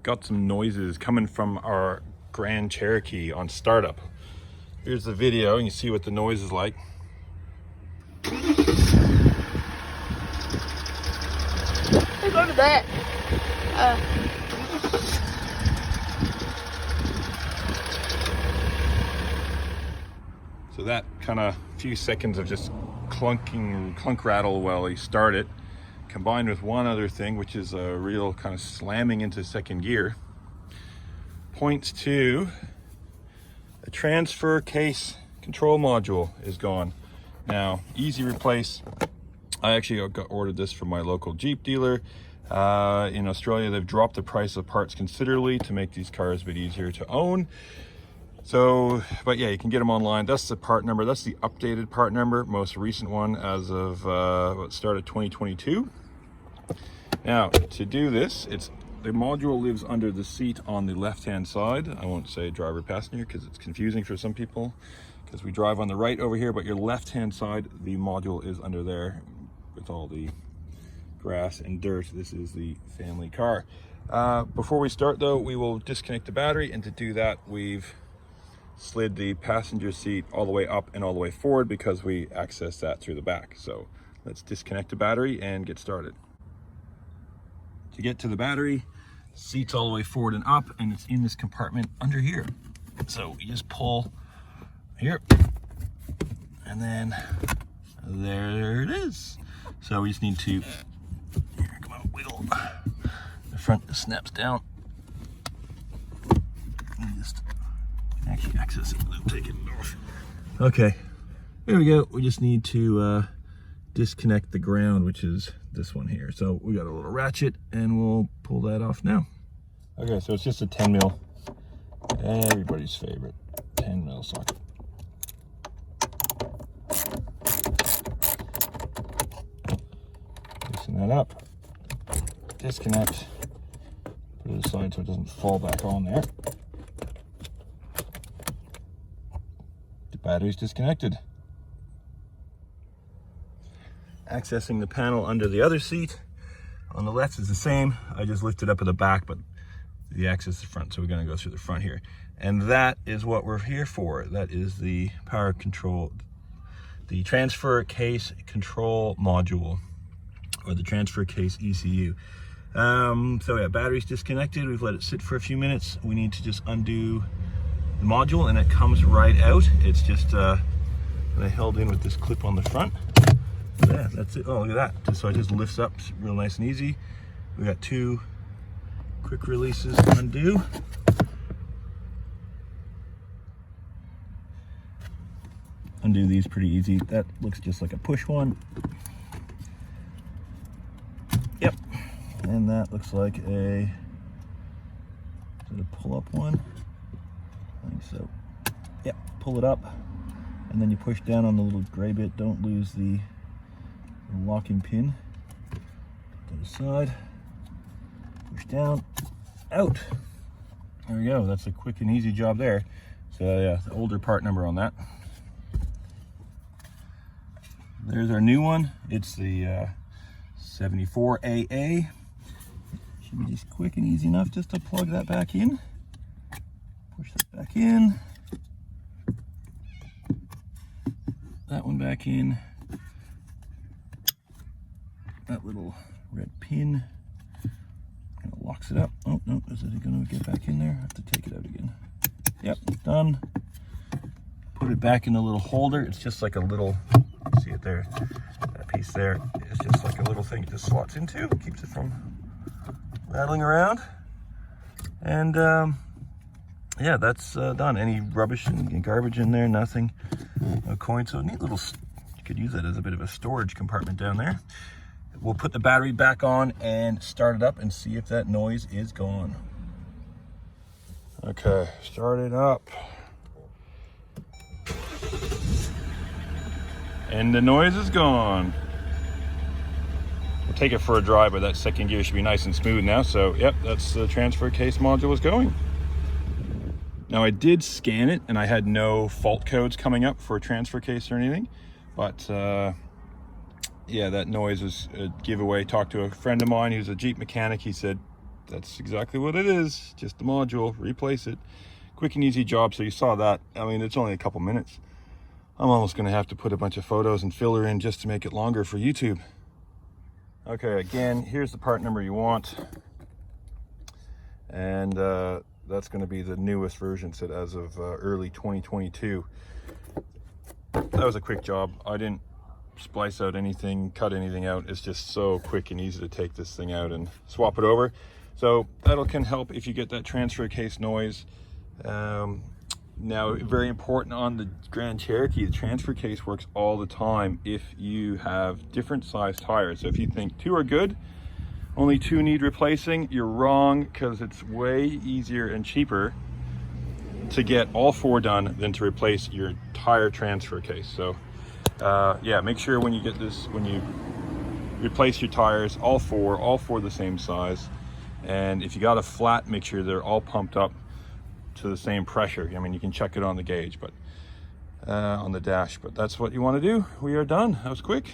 got some noises coming from our Grand Cherokee on startup. Here's the video, and you see what the noise is like. Let's go to that. So that kind of few seconds of just clunk rattle while you start it, combined with one other thing, which is a real kind of slamming into second gear, points to the transfer case control module is gone. Now, easy replace. I actually ordered this from my local Jeep dealer. In Australia, they've dropped the price of parts considerably to make these cars a bit easier to own. So, but yeah, you can get them online. That's the part number. That's the updated part number, most recent one as of start of 2022. Now, to do this, the module lives under the seat on the left-hand side. I won't say driver passenger because it's confusing for some people, because we drive on the right over here, but your left-hand side, the module is under there with all the grass and dirt. This is the family car. Before we start though, we will disconnect the battery, and to do that, we've slid the passenger seat all the way up and all the way forward because we access that through the back. So let's disconnect the battery and get started. To get to the battery, seat's all the way forward and up, and it's in this compartment under here. So you just pull here, and then there it is. So we just need to, here, come on, wiggle. The front snaps down. And just actually access it without taking it off. Okay, there we go. We just need to disconnect the ground, which is this one here. So we got a little ratchet, and we'll pull that off now. Okay, so it's just a 10 mil, everybody's favorite 10 mil socket. Loosen that up, disconnect, put it aside so it doesn't fall back on there. The battery's disconnected. Accessing the panel under the other seat on the left is the same. I just lifted up at the back, but the access is the front, so we're going to go through the front here. And that is what we're here for. That is the power control, the transfer case control module, or the transfer case ECU. So yeah, battery's disconnected. We've let it sit for a few minutes. We need to just undo the module, and it comes right out. It's just I held in with this clip on the front. Yeah, that's it. Oh, look at that. So it just lifts up real nice and easy. We got two quick releases to undo. Undo these pretty easy. That looks just like a push one. Yep. And that looks like a, is it a pull-up one? I think so. Yep, pull it up, and then you push down on the little gray bit. Don't lose the locking pin. Put that aside, push down, out. There we go. That's a quick and easy job there. So yeah, the older part number on that. There's our new one. It's the 74AA. Should be just quick and easy enough just to plug that back in. Push that back in. That one back in. That little red pin kind of locks it up. Oh no, is it going to get back in there? I have to take it out again. Yep, done. Put it back in the little holder. It's just like a little, see it there, that piece there is just like a little thing it just slots into, keeps it from rattling around. And yeah, that's done. Any rubbish and garbage in there, nothing, no coins. So neat little, you could use that as a bit of a storage compartment down there. We'll put the battery back on and start it up and see if that noise is gone. Okay, start it up. And the noise is gone. We'll take it for a drive, but that second gear should be nice and smooth now. So yep, that's the transfer case module is going. Now I did scan it and I had no fault codes coming up for a transfer case or anything, but yeah, that noise was a giveaway. Talked to a friend of mine who's a Jeep mechanic. He said that's exactly what it is. Just the module, replace it. Quick and easy job. So you saw that. I mean, it's only a couple minutes. I'm almost gonna have to put a bunch of photos and filler in just to make it longer for YouTube. Okay, again, here's the part number you want. And that's gonna be the newest version set as of early 2022. That was a quick job. I didn't splice out anything, cut anything out. It's just so quick and easy to take this thing out and swap it over. So that'll can help if you get that transfer case noise. Now, very important on the Grand Cherokee, the transfer case works all the time if you have different size tires. So if you think 2 are good, only 2 need replacing, you're wrong, because it's way easier and cheaper to get all 4 done than to replace your tire transfer case. So yeah, make sure when you get this, when you replace your tires, all four the same size. And if you got a flat, make sure they're all pumped up to the same pressure. I mean, you can check it on the gauge, but on the dash, but that's what you want to do. We are done. That was quick.